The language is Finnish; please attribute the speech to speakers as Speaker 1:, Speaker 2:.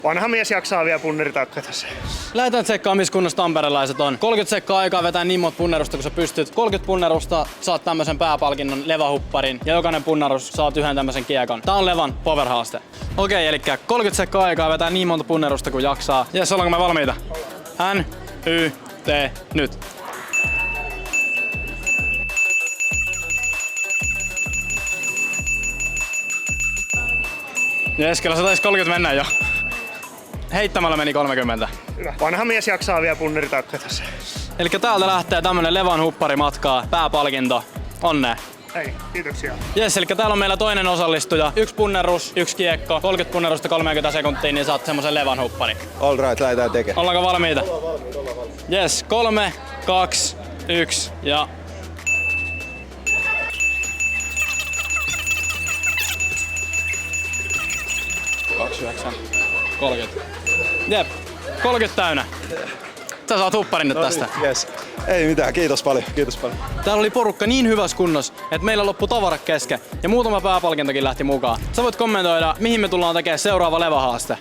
Speaker 1: Vanha mies jaksaa vielä punneritakka tässä.
Speaker 2: Lähdetään tsekkaan, missä kunnossa tamperelaiset on. 30 sekkaa aikaa vetää niin monta punnerusta, kun sä pystyt. 30 punnerusta saat tämmösen pääpalkinnon levahupparin ja jokainen punnerus saat yhden tämmösen kiekon. Tää on Levan power-haaste. Okei, eli 30 sekkaa aikaa vetää niin monta punnerusta kuin jaksaa. Jes, ollaanko me valmiita? N, Y, T, nyt. Jes, kyllä se taisi 30 mennä jo. Heittämällä meni 30.
Speaker 1: Hyvä. Vanha mies jaksaa vielä punneritakka tässä.
Speaker 2: Eli täältä lähtee tämmönen Levan huppari matkaa, pääpalkinto. Onnea.
Speaker 1: Hei, kiitoksia.
Speaker 2: Jes, eli täällä on meillä toinen osallistuja. 1 punnerus, 1 kiekko, 30 punnerusta 30 sekuntia, niin saat semmosen Levan huppari.
Speaker 3: All right, lähdetään tekemään.
Speaker 2: Ollaanko valmiita? Jes, 3, 2, 1 ja... ...29, 30. Jep, 30 täynnä. Sä saat hupparin nyt tästä.
Speaker 3: Yes. Ei mitään, kiitos paljon, kiitos paljon.
Speaker 2: Täällä oli porukka niin hyvässä kunnossa, että meillä loppui tavarat kesken ja muutama pääpalkintokin lähti mukaan. Sä voit kommentoida, mihin me tullaan tekemään seuraava Leva-haaste.